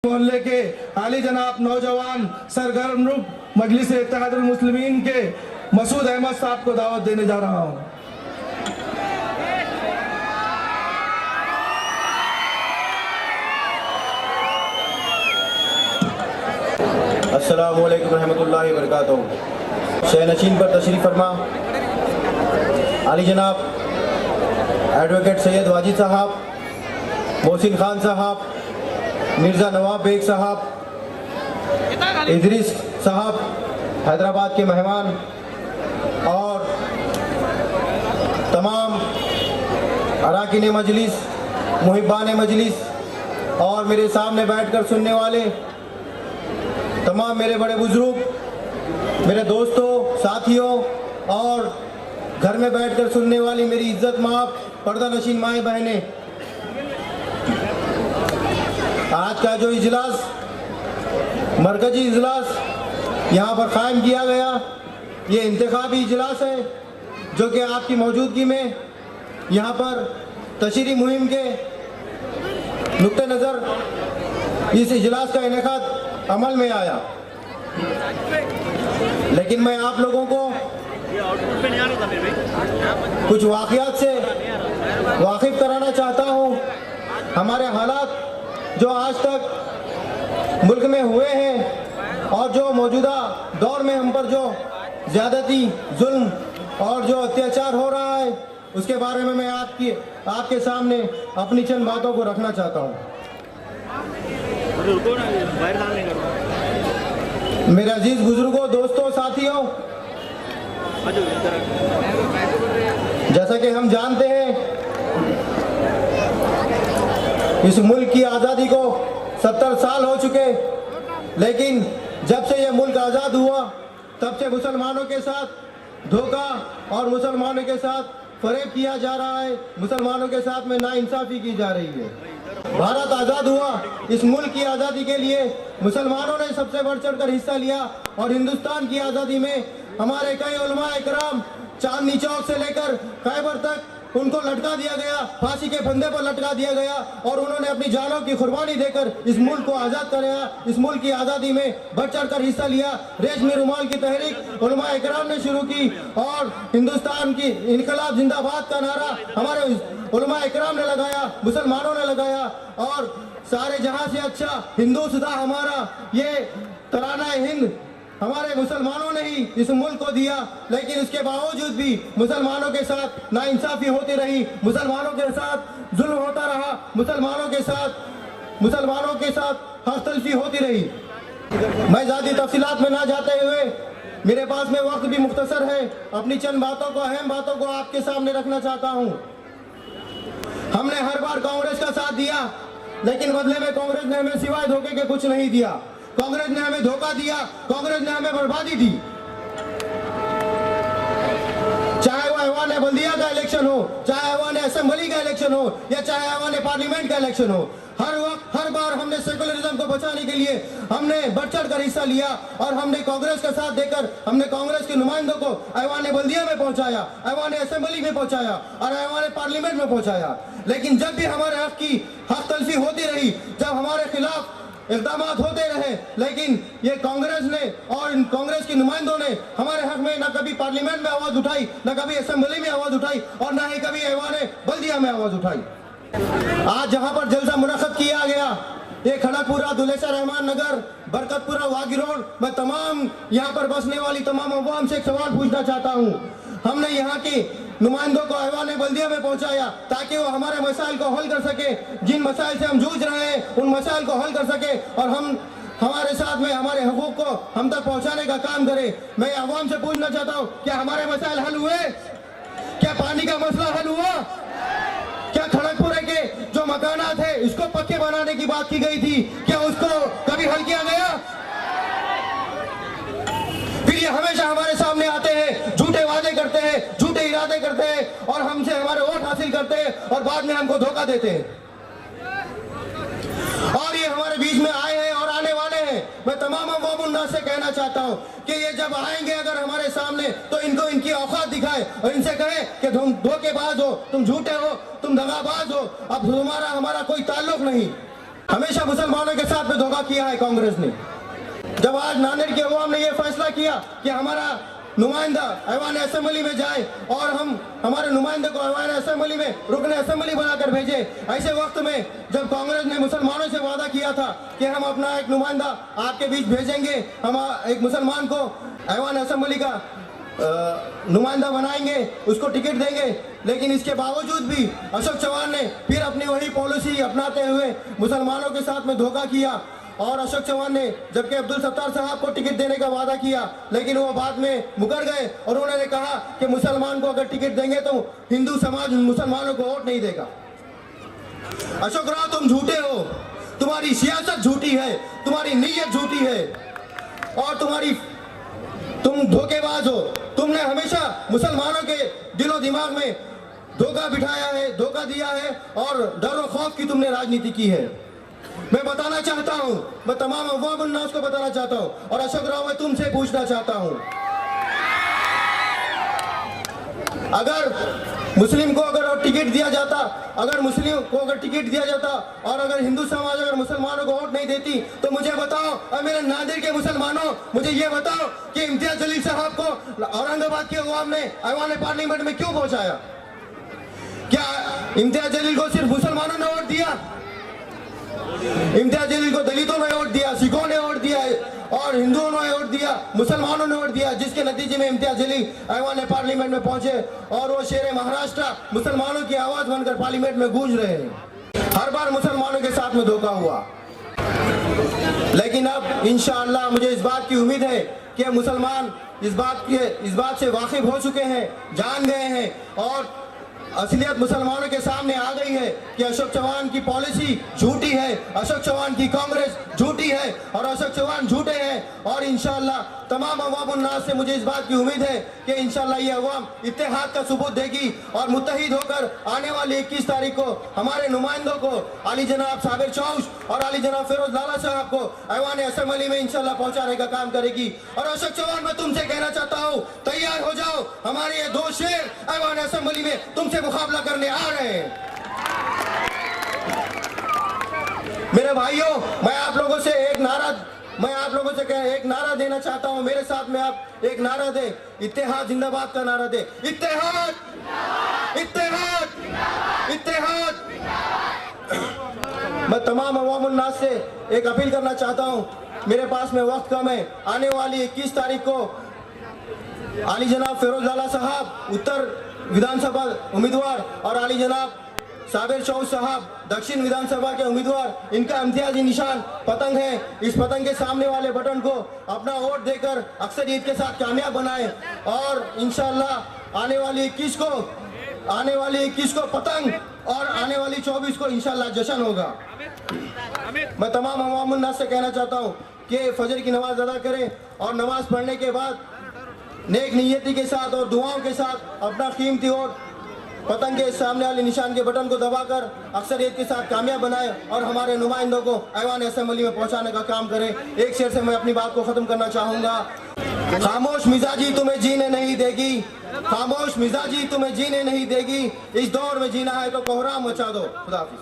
मोहल्ले के आली जनाब नौजवान सरगर्म रुख मजलिस इत्तेहादुल मुस्लिमीन के मसूद अहमद साहब को दावत देने जा रहा हूँ। अस्सलामु अलैकुम रहमतुल्लाहि व बरकातुहू। शहनशीन पर तशरीफ़ फरमा आली जनाब एडवोकेट सैयद वाजिद साहब, मोहसिन खान साहब, मिर्ज़ा नवाब बेग साहब, इदरीस साहब हैदराबाद के मेहमान और तमाम अराकीन मजलिस, मुहिब्बान मजलिस और मेरे सामने बैठकर सुनने वाले तमाम मेरे बड़े बुजुर्ग, मेरे दोस्तों, साथियों और घर में बैठकर सुनने वाली मेरी इज्जत माफ़ पर्दा नशीन माएँ बहनें, आज का जो इजलास मरकजी इजलास यहाँ पर कायम किया गया, ये इंतखाबी इजलास है जो कि आपकी मौजूदगी में यहाँ पर तशरीह मुहिम के नुक्ते नज़र इस इजलास का इनेकाद अमल में आया। लेकिन मैं आप लोगों को कुछ वाक़यात से वाकिफ़ कराना चाहता हूँ। हमारे हालात जो आज तक मुल्क में हुए हैं और जो मौजूदा दौर में हम पर जो ज़्यादती, जुल्म और जो अत्याचार हो रहा है, उसके बारे में मैं आपके सामने अपनी चंद बातों को रखना चाहता हूँ। मेरे अजीज बुजुर्गों, दोस्तों, साथियों, जैसा कि हम जानते हैं इस मुल्क की आज़ादी को 70 साल हो चुके, लेकिन जब से यह मुल्क आज़ाद हुआ तब से मुसलमानों के साथ धोखा और मुसलमानों के साथ फरेब किया जा रहा है, मुसलमानों के साथ में नाइंसाफ़ी की जा रही है। भारत आज़ाद हुआ, इस मुल्क की आज़ादी के लिए मुसलमानों ने सबसे बढ़ चढ़ कर हिस्सा लिया और हिंदुस्तान की आज़ादी में हमारे कई उलमा इकराम चांदनी चौक से लेकर खैबर तक उनको लटका दिया गया, फांसी के फंदे पर लटका दिया गया और उन्होंने अपनी जानों की कुर्बानी देकर इस मुल्क को आज़ाद कराया। इस मुल्क की आज़ादी में बढ़ चढ़ कर हिस्सा लिया। रेशमी रुमाल की तहरीक उलमा इकराम ने शुरू की और हिंदुस्तान की इनकलाब जिंदाबाद का नारा हमारे उलमा इकराम ने लगाया, मुसलमानों ने लगाया और सारे जहां से अच्छा हिंदुस्तान हमारा, ये तराना हिंद हमारे मुसलमानों ने ही इस मुल्क को दिया। लेकिन इसके बावजूद भी मुसलमानों के साथ नाइंसाफ़ी होती रही, मुसलमानों के साथ जुल्म होता रहा, मुसलमानों के साथ हक तलफी होती रही। मैं ज़्यादा तफसीलात में ना जाते हुए, मेरे पास में वक्त भी मुख्तसर है, अपनी चंद बातों को, अहम बातों को आपके सामने रखना चाहता हूँ। हमने हर बार कांग्रेस का साथ दिया, लेकिन बदले में कांग्रेस ने हमें सिवाय धोखे के कुछ नहीं दिया। कांग्रेस ने हमें धोखा दिया, कांग्रेस ने हमें बर्बादी दी। चाहे वो ऐवान बल्दिया का इलेक्शन हो, चाहे ऐवान असेंबली का इलेक्शन हो या चाहे ऐवान पार्लियामेंट का इलेक्शन हो, हर वक्त हर बार हमने सेकुलरिज्म को बचाने के लिए हमने बढ़ चढ़ कर हिस्सा लिया और हमने कांग्रेस का साथ देकर हमने कांग्रेस के नुमाइंदों को ऐवान बल्दिया में पहुंचाया, ऐवान असेंबली में पहुंचाया और ऐवान पार्लियामेंट में पहुंचाया। लेकिन जब भी हमारे हक की हक तलफी होती रही, जब हमारे खिलाफ इक़दाम होते रहे, लेकिन ये कांग्रेस ने और इन कांग्रेस के नुमाइंदों ने हमारे हक में न कभी पार्लियामेंट में आवाज़ उठाई, न कभी असेंबली में आवाज़ उठाई और न ही कभी ऐवान बल्दिया में आवाज़ उठाई। आज जहां पर जलसा मुनक़्क़द किया गया, ये खड़गपुरा, दुलेशा रहमान नगर, बरकतपुरा, वागी रोड, मैं तमाम यहाँ पर बसने वाली तमाम अवाम से एक सवाल पूछना चाहता हूँ। हमने यहाँ की नुमाइंदों को ऐवान बल्दिया में पहुंचाया ताकि वो हमारे मसाइल को हल कर सके, जिन मसाइल से हम जूझ रहे हैं उन मसाइल को हल कर सके और हम हमारे साथ में हमारे हुकूक को हम तक पहुंचाने का काम करें। मैं अवाम से पूछना चाहता हूं, क्या हमारे मसाइल हल हुए? क्या पानी का मसला हल हुआ? क्या खड़गपुरे के जो मकानात है इसको पक्के बनाने की बात की गई थी, क्या उसको कभी हल किया गया? फिर ये हमेशा हमारे सामने आते हैं, झूठे वादे करते हैं, झूठे इरादे करते हैं और हमसे हमारे वोट हासिल करते हैं और बाद में हमको धोखा देते हैं। और ये हमारे बीच में आए हैं और आने वाले हैं। मैं तमाम अवाम उन्नास से कहना चाहता हूँ कि ये जब आएंगे अगर हमारे सामने तो इनको इनकी औकात दिखाए और इनसे कहे कि तुम धोखेबाज हो, तुम झूठे हो, तुम दगाबाज हो, अब तुम्हारा हमारा कोई ताल्लुक नहीं। हमेशा मुसलमानों के साथ में धोखा किया है कांग्रेस ने। जब आज नांदेड़ की अवाम ने यह फैसला किया कि हमारा नुमाइंदा ऐवान असेंबली में जाए और हम हमारे नुमाइंदे को ऐवान असेंबली में रुकने असेंबली बनाकर भेजे, ऐसे वक्त में जब कांग्रेस ने मुसलमानों से वादा किया था कि हम अपना एक नुमाइंदा आपके बीच भेजेंगे, हम एक मुसलमान को ऐवान असेंबली का नुमाइंदा बनाएंगे, उसको टिकट देंगे, लेकिन इसके बावजूद भी अशोक चौहान ने फिर अपनी वही पॉलिसी अपनाते हुए मुसलमानों के साथ में धोखा किया। और अशोक चौहान ने जबकि अब्दुल सत्तार साहब को टिकट देने का वादा किया, लेकिन वो बाद में मुकर गए और उन्होंने कहा कि मुसलमान को अगर टिकट देंगे तो हिंदू समाज मुसलमानों को वोट नहीं देगा। अशोक राव, तुम झूठे हो, तुम्हारी सियासत झूठी है, तुम्हारी नीयत झूठी है और तुम धोखेबाज हो। तुमने हमेशा मुसलमानों के दिलो दिमाग में धोखा बिठाया है, धोखा दिया है और डर और खौफ की तुमने राजनीति की है। मैं बताना चाहता हूं, मैं तमाम अवाम उन्नास को बताना चाहता हूं और अशोक राव, मैं तुमसे पूछना चाहता हूं, अगर मुस्लिम को अगर टिकट दिया जाता, अगर मुस्लिम को अगर टिकट दिया जाता और अगर हिंदू समाज अगर मुसलमानों को वोट नहीं देती, तो मुझे बताओ और मेरे नांदेड़ के मुसलमानों, मुझे ये बताओ कि इम्तियाज जलील साहब को औरंगाबाद के अवाम ने ऐवान पार्लियामेंट में क्यों पहुंचाया? क्या इम्तियाज जलील को सिर्फ मुसलमानों ने वोट दिया? इम्तियाज जलील को दलितों ने वोट दिया, सिखों ने वोट दिया और हिंदुओं ने वोट दिया, मुसलमानों ने वोट दिया, जिसके नतीजे में इम्तियाज जलील ऐवान पार्लियामेंट में पहुंचे और वो शेर महाराष्ट्र मुसलमानों की आवाज बनकर पार्लियामेंट में गूंज रहे हैं। हर बार मुसलमानों के साथ में धोखा हुआ, लेकिन अब इंशाअल्लाह मुझे इस बात की उम्मीद है कि मुसलमान इस बात से वाकिफ हो चुके हैं, जान गए हैं और असलियत मुसलमानों के सामने आ गई है कि अशोक चौहान की पॉलिसी झूठी है, अशोक चौहान की कांग्रेस झूठी है और अशोक चौहान झूठे हैं। और इंशाअल्लाह तमाम अवाम उन्नास से मुझे इस बात की उम्मीद है कि इंशाअल्लाह ये अवाम इत्तेहाद का सबूत देगी और मुत्तहिद होकर आने वाली 21 तारीख को हमारे नुमाइंदों को अली जनाब साबिर चौश और अली जनाब फिरोज लाला साहब को ऐवान असेंबली में इंशाअल्लाह पहुंचाने का काम करेगी। और अशोक चौहान, मैं तुमसे कहना चाहता हूँ, तैयार हो जाओ, हमारे ये दो शेर ऐवान असेंबली में तुमसे मुकाबला करने आ रहे हैं। मेरे भाइयों, मैं आप लोगों से एक नारा देना चाहता हूं, मेरे साथ में आप एक नारा दे, इत्तेहाद जिंदाबाद का नारा दे, इत्तेहाद, इत्तेहाद, इत्तेहाद। मैं तमाम अवाम उन्नास से एक अपील करना चाहता हूं, मेरे पास में वक्त कम है, आने वाली 21 तारीख को अली जनाब फिरोज लाला साहब उत्तर विधानसभा उम्मीदवार और अली जनाब साबिर चौश साहब दक्षिण विधानसभा के उम्मीदवार, इनका इम्तियाजी निशान पतंग है। इस पतंग के सामने वाले बटन को अपना वोट देकर अक्सरियत के साथ कामयाब बनाएं और इंशाअल्लाह आने वाली 21 को पतंग और आने वाली 24 को इंशाअल्लाह जश्न होगा। मैं तमाम अवाम उन्नास से कहना चाहता हूँ कि फजर की नमाज अदा करें और नमाज पढ़ने के बाद नेक नियति के साथ और दुआओं के साथ अपना कीमती वोट पतंग के सामने वाले निशान के बटन को दबाकर अक्सरियत के साथ कामयाब बनाए और हमारे नुमाइंदों को ऐवान असेंबली में पहुंचाने का काम करें। एक शेर से मैं अपनी बात को खत्म करना चाहूंगा, खामोश मिजाजी तुम्हें जीने नहीं देगी, खामोश मिजाजी तुम्हें जीने नहीं देगी, इस दौर में जीना है तो कोहराम मचा दो। खुदा हाफिज।